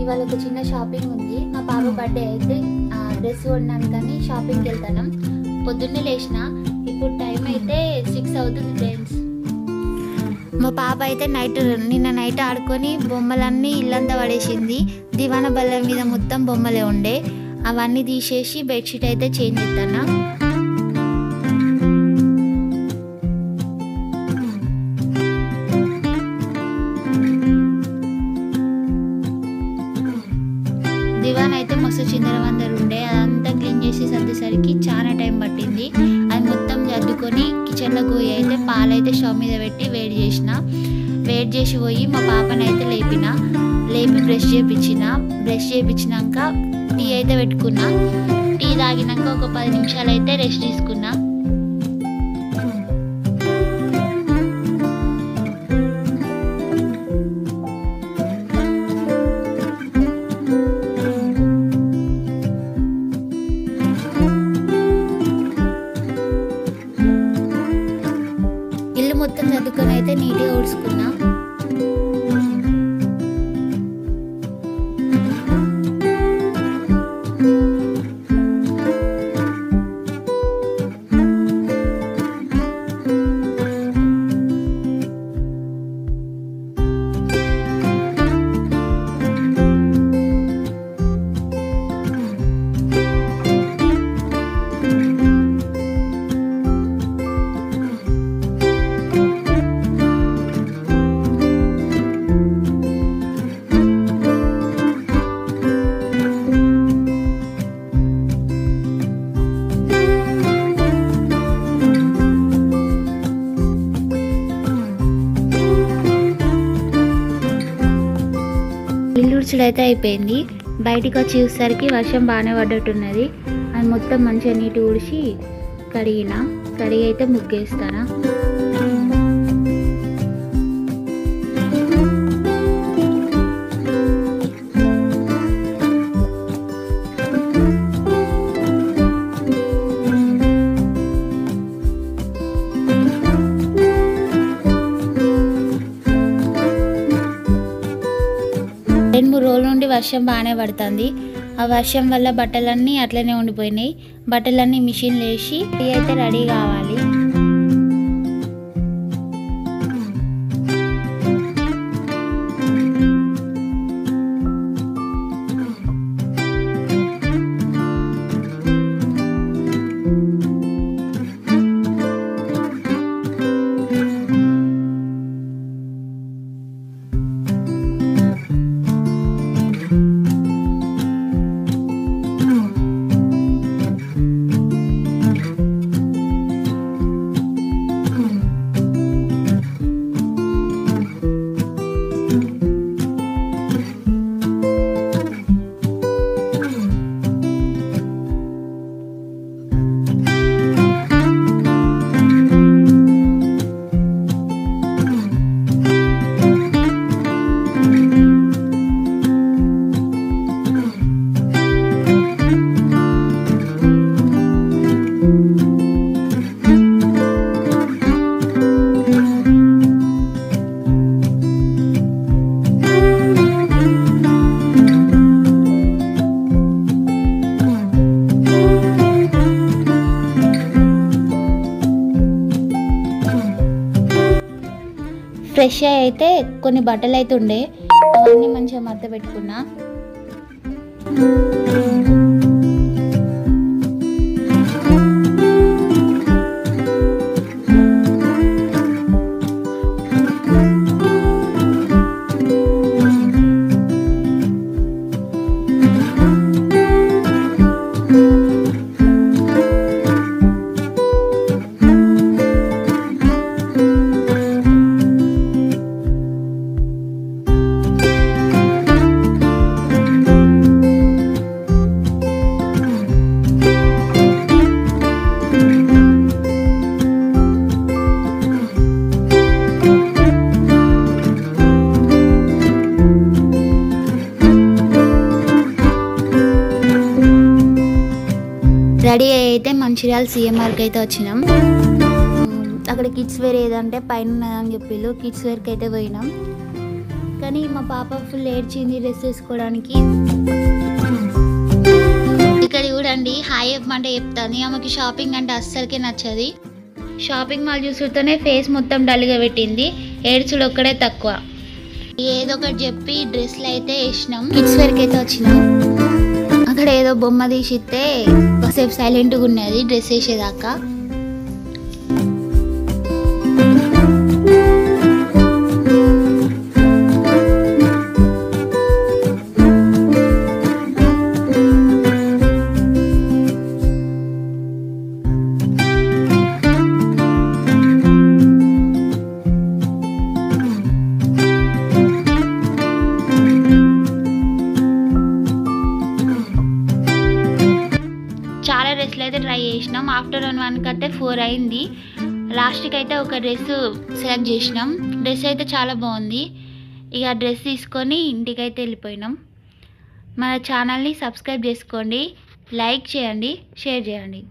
ఇవాళ ఒక చిన్న షాపింగ్ ఉంది. మా పాప బర్త్డే అయితే డ్రెస్ కొన్నాను కానీ షాపింగ్కి వెళ్తాను. పొద్దున్నే లేచిన, ఇప్పుడు టైం అయితే 6 అవుతుంది ఫ్రెండ్స్. మా పాప అయితే నిన్న నైట్ ఆడుకొని బొమ్మలన్నీ ఇల్లంతా పడేసింది. దివానా బల్ల మీద మొత్తం బొమ్మలే ఉండే, అవన్నీ తీసేసి బెడ్షీట్ అయితే చేంజ్ చేస్తాను. దివాన్ అయితే మస్తు చిందరవందరు ఉండే, అదంతా క్లీన్ చేసి సర్దేసరికి చాలా టైం పట్టింది. అది మొత్తం సర్దుకొని కిచెన్లోకి పోయి అయితే పాలైతే స్టవ్ మీద పెట్టి వేడి చేసి పోయి మా పాపనైతే లేపి బ్రష్ చేయించినాక టీ అయితే పెట్టుకున్నా. టీ తాగినాక ఒక 10 నిమిషాలు అయితే రెస్ట్ తీసుకున్నా. ఇల్లు మొత్తం సర్దుకొని అయితే నీట్గా ఊడ్చుకున్నా. ఇల్లు ఉడ్చుడైతే అయిపోయింది. బయటికి వచ్చి చూసేసరికి వర్షం బాగానే పడ్డట్టున్నది. అది మొత్తం మంచిగా నీటి ఊడ్చి కడిగి అయితే ముగ్గేస్తాను. రెండు 3 రోజుల నుండి వర్షం బాగానే పడుతుంది. ఆ వర్షం వల్ల బట్టలన్నీ అట్లనే ఉండిపోయినాయి. బట్టలన్నీ మిషన్లో వేసి టీ అయితే రెడీ కావాలి. ఫ్రెష్ అయితే కొన్ని బట్టలు అయితే ఉండే, అవన్నీ మంచిగా మడత పెట్టుకున్నా. రెడీ అయితే మంచిర్యాల సిఎంఆర్కి అయితే వచ్చినాం. అక్కడ కిడ్స్ వేర్ ఏదంటే పైన ఉన్నదని చెప్పిళ్ళు, కిడ్స్ వేర్కి అయితే పోయినాం. కానీ మా పాప ఫుల్ ఏడ్చింది డ్రెస్ వేసుకోవడానికి. ఇక్కడ చూడండి హాయ్ చెప్పమంటే చెప్తాను, ఆమెకి షాపింగ్ అంటే అస్సలకే నచ్చది. షాపింగ్ మాల్ చూసుడుతోనే ఫేస్ మొత్తం డల్గా పెట్టింది, ఏడ్చుడు ఒక్కడే తక్కువ. ఏదో ఒకటి చెప్పి డ్రెస్లు అయితే వేసినాం. కిడ్స్ వేర్కి అయితే వచ్చినాం. అక్కడ ఏదో బొమ్మ తీసిస్తే కాసేపు సైలెంట్గా ఉన్నది డ్రెస్ వేసేదాకా. చాలా డ్రెస్లు అయితే ట్రై చేసినాం. ఆఫ్టర్నూన్ 1 కంటే 4 అయింది. లాస్ట్కి అయితే ఒక డ్రెస్ సెలెక్ట్ చేసినాం. డ్రెస్ అయితే చాలా బాగుంది. ఇక డ్రెస్ తీసుకొని ఇంటికైతే వెళ్ళిపోయినాం. మన ఛానల్ని సబ్స్క్రైబ్ చేసుకోండి, లైక్ చేయండి, షేర్ చేయండి.